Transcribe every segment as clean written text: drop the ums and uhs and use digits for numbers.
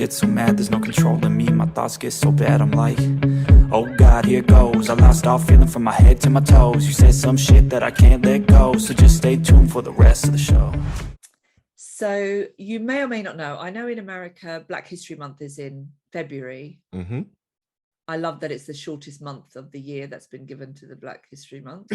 get so mad, there's no controlling me. My thoughts get so bad, I'm like, oh God, here goes. I lost all feeling from my head to my toes. You said some shit that I can't let go, so just stay tuned for the rest of the show. So you may or may not know, I know in America, Black History Month is in February. Mm-hmm. I love that it's the shortest month of the year that's been given to the Black History Month.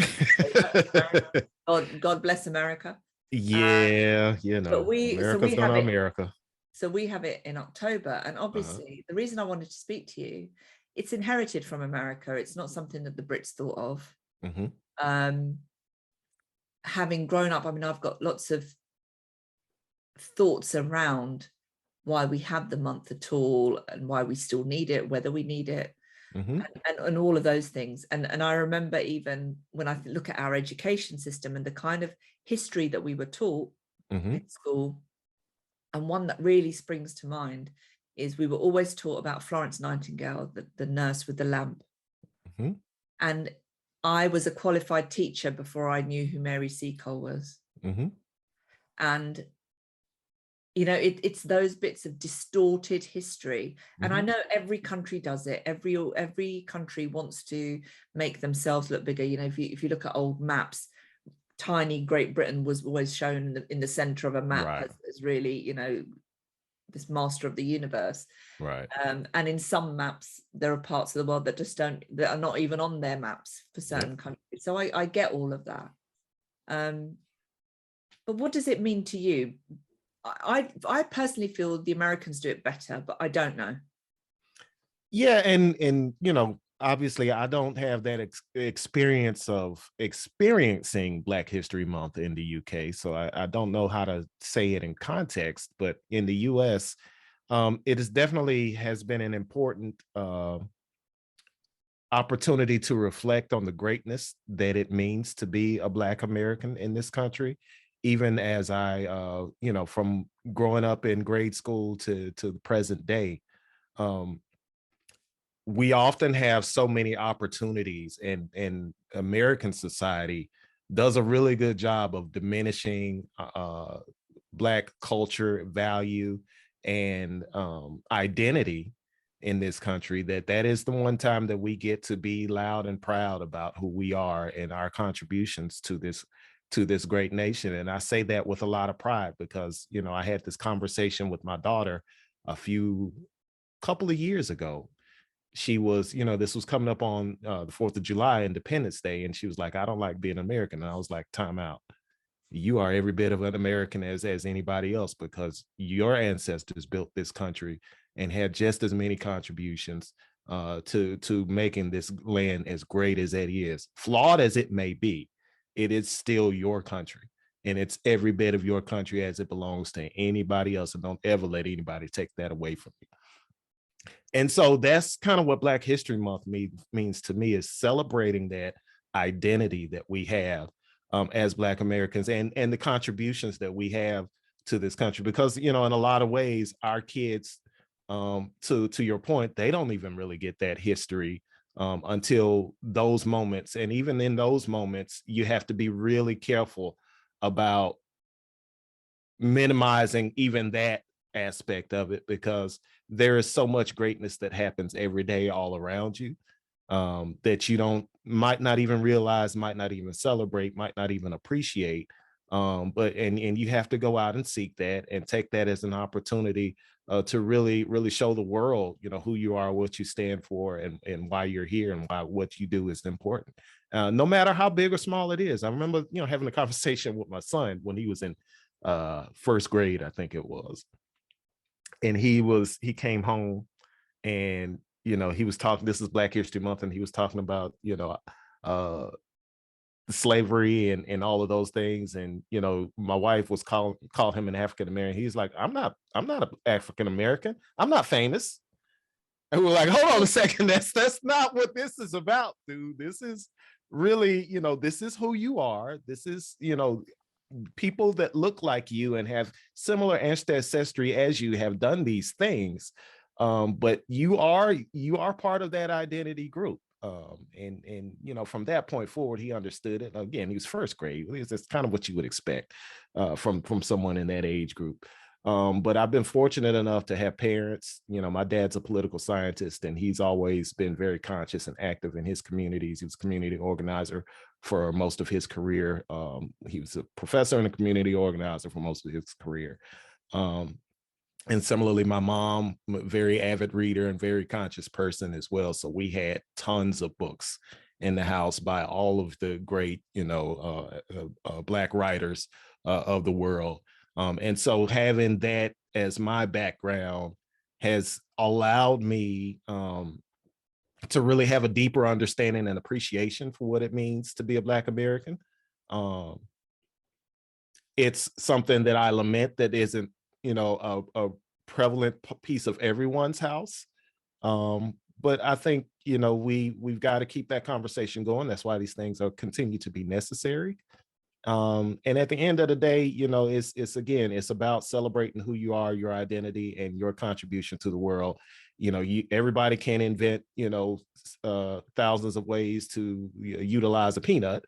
God bless America. Yeah, you know, but America's gonna America. So we have it in October. And obviously, the reason I wanted to speak to you, it's inherited from America. It's not something that the Brits thought of. Mm-hmm. Having grown up, I mean, I've got lots of thoughts around why we have the month at all and why we still need it, whether we need it, mm-hmm. and all of those things. And I remember even when I look at our education system and the kind of history that we were taught in school, and one that really springs to mind is we were always taught about Florence Nightingale, the nurse with the lamp. And I was a qualified teacher before I knew who Mary Seacole was. And you know, it's those bits of distorted history. And I know every country does it. Every country wants to make themselves look bigger. You know, if you look at old maps, tiny Great Britain was always shown in the center of a map as really, you know, this master of the universe. Right. And in some maps, there are parts of the world that are not even on their maps for certain countries. So I get all of that. But what does it mean to you? I personally feel the Americans do it better, but I don't know. Yeah, and you know, obviously I don't have that experience of experiencing Black History Month in the UK, so I don't know how to say it in context. But in the US, it is definitely has been an important opportunity to reflect on the greatness that it means to be a Black American in this country. Even as I, you know, from growing up in grade school to the present day, we often have so many opportunities, and American society does a really good job of diminishing Black culture, value, and identity in this country. That is the one time that we get to be loud and proud about who we are and our contributions to this great nation. And I say that with a lot of pride because, you know, I had this conversation with my daughter couple of years ago. She was, you know, this was coming up on the 4th of July, Independence Day. And she was like, I don't like being American. And I was like, time out. You are every bit of an American as anybody else, because your ancestors built this country and had just as many contributions to making this land as great as it is. Flawed as it may be, it is still your country, and it's every bit of your country as it belongs to anybody else. And don't ever let anybody take that away from you. And so that's kind of what Black History Month means to me, is celebrating that identity that we have as Black Americans, and the contributions that we have to this country. Because, you know, in a lot of ways, our kids, to your point, they don't even really get that history until those moments. And even in those moments, you have to be really careful about minimizing even that aspect of it, because there is so much greatness that happens every day all around you that you might not even realize, might not even celebrate, might not even appreciate. But you have to go out and seek that and take that as an opportunity to really show the world, you know, who you are, what you stand for, and why you're here, and why what you do is important, no matter how big or small it is. I remember, you know, having a conversation with my son when he was in first grade, I think it was. And he came home, and, you know, he was talking, this is Black History Month, and he was talking about, you know, slavery and all of those things. And, you know, my wife was called him an African American. He's like, I'm not an African American. I'm not famous. And we're like, hold on a second. That's not what this is about, dude. This is really, you know, this is who you are. This is, you know, people that look like you and have similar ancestry as you have done these things. But you are part of that identity group. And you know, from that point forward, he understood it. Again, he was first grade. It's kind of what you would expect from someone in that age group. But I've been fortunate enough to have parents. My dad's a political scientist, and he's always been very conscious and active in his communities. He was a community organizer for most of his career. He was a professor and a community organizer for most of his career. And similarly, my mom, a very avid reader and very conscious person as well. So we had tons of books in the house by all of the great, Black writers of the world. And so having that as my background has allowed me to really have a deeper understanding and appreciation for what it means to be a Black American. It's something that I lament that isn't, a prevalent piece of everyone's house. But I think, we've got to keep that conversation going. That's why these things are continue to be necessary. And at the end of the day, it's about celebrating who you are, your identity, and your contribution to the world. Everybody can invent, thousands of ways to utilize a peanut,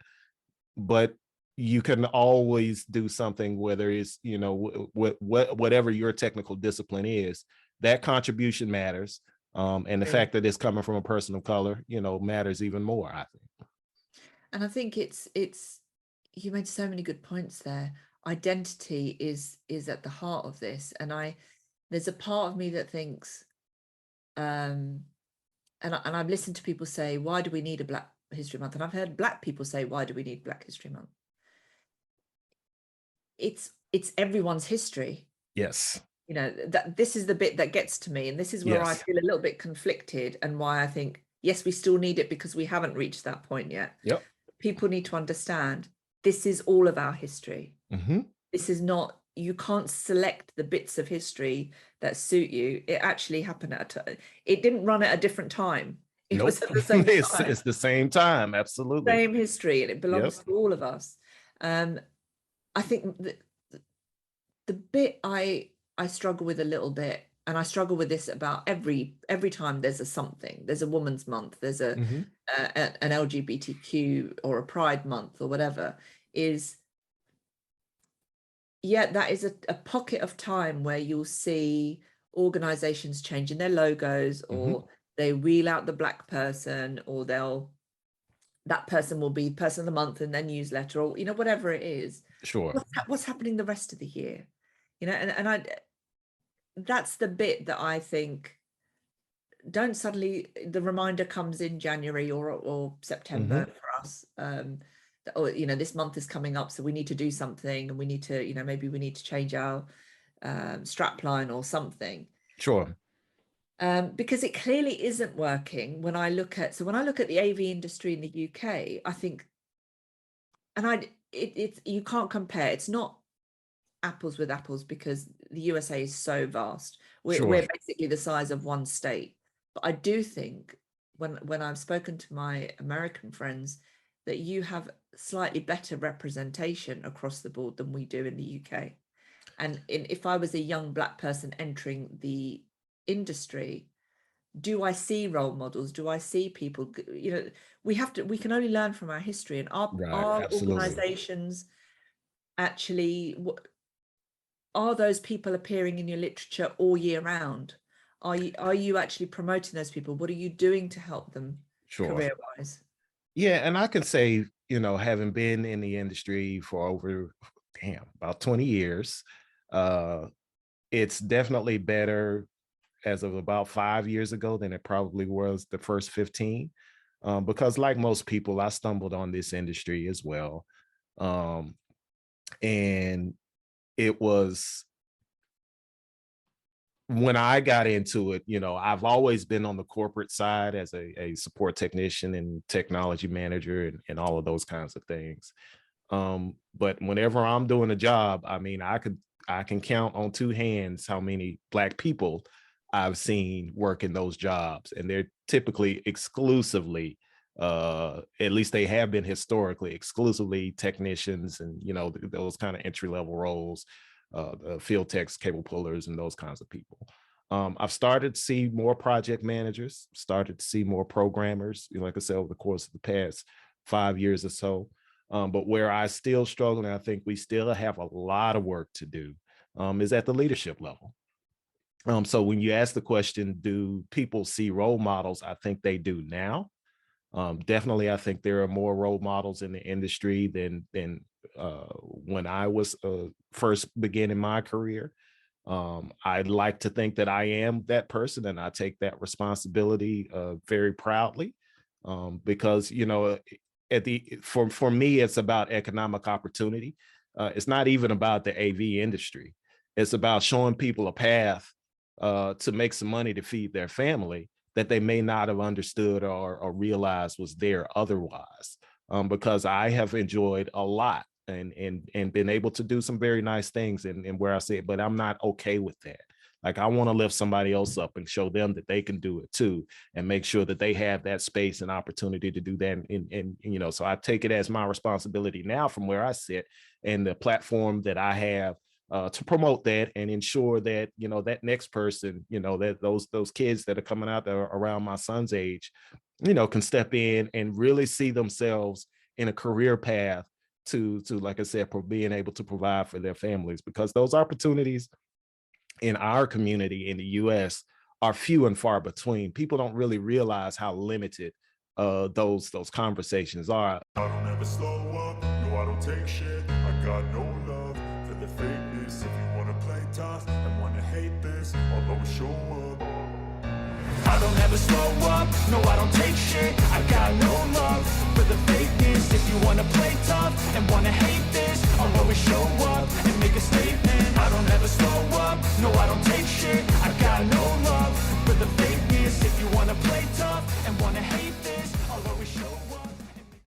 but you can always do something, whether it's, whatever your technical discipline is, that contribution matters. And the fact that it's coming from a person of color, matters even more, I think. And I think it's you made so many good points there. Identity is at the heart of this. And there's a part of me that thinks, and I've listened to people say, why do we need a Black History Month? And I've heard Black people say, why do we need Black History Month? It's everyone's history. Yes. That this is the bit that gets to me. And this is where I feel a little bit conflicted, and why I think, yes, we still need it because we haven't reached that point yet. Yep. People need to understand this is all of our history. Mm-hmm. This is not, you can't select the bits of history that suit you. It actually happened it didn't run at a different time. It was at the same time. It's the same time, absolutely. Same history, and it belongs to all of us. I think the bit I struggle with a little bit, and I struggle with this about every time there's a Women's Month, there's an LGBTQ or a Pride Month or whatever, is that is a pocket of time where you'll see organizations changing their logos, or they wheel out the Black person, or that person will be person of the month in their newsletter, or whatever it is. Sure. What's happening the rest of the year? And that's the bit that I think, don't suddenly the reminder comes in January or September for us, this month is coming up, so we need to do something, and we need to, maybe we need to change our strapline or something. Sure. Because it clearly isn't working. When I look at the AV industry in the UK, I think, and you can't compare. It's not apples with apples, because the USA is so vast. We're basically the size of one state. But I do think when I've spoken to my American friends, that you have slightly better representation across the board than we do in the UK. And if I was a young Black person entering the industry, do I see role models? Do I see people? We can only learn from our history, and our organizations actually, are those people appearing in your literature all year round? Are you actually promoting those people? What are you doing to help them career-wise? Yeah, and I can say, having been in the industry for over about 20 years, it's definitely better as of about 5 years ago than it probably was the first 15. Because like most people, I stumbled on this industry as well. And it was, when I got into it, I've always been on the corporate side as a support technician and technology manager and all of those kinds of things. But whenever I'm doing a job, I mean, I can count on two hands how many Black people I've seen work in those jobs. And they're typically exclusively, at least they have been historically, exclusively technicians and, those kind of entry-level roles. Field techs, cable pullers, and those kinds of people. I've started to see more project managers, started to see more programmers, like I said, over the course of the past 5 years or so. But where I still struggle, and I think we still have a lot of work to do, is at the leadership level. So when you ask the question, do people see role models? I think they do now. Definitely, I think there are more role models in the industry than when I was first beginning my career. I'd like to think that I am that person, and I take that responsibility very proudly, because, you know, for me, it's about economic opportunity. It's not even about the AV industry. It's about showing people a path to make some money to feed their family that they may not have understood or realized was there otherwise. Because I have enjoyed a lot and been able to do some very nice things, and where I say it, but I'm not okay with that. Like, I want to lift somebody else up and show them that they can do it too, and make sure that they have that space and opportunity to do that. And you know, so I take it as my responsibility now from where I sit and the platform that I have to promote that and ensure that, you know, that next person, you know, that those kids that are coming out that are around my son's age, you know, can step in and really see themselves in a career path to like I said, being able to provide for their families, because those opportunities in our community in the US are few and far between. People don't really realize how limited those conversations are. I don't ever slow up, no, I don't take shit. I got no love for the fakeness. If you wanna play tough and wanna hate this, I'll always show up. I don't ever slow up, no, I don't take shit. I got no love for the fakeness. If you wanna play tough and wanna hate this, I'll always show up and make a statement. I don't ever slow up, no, I don't take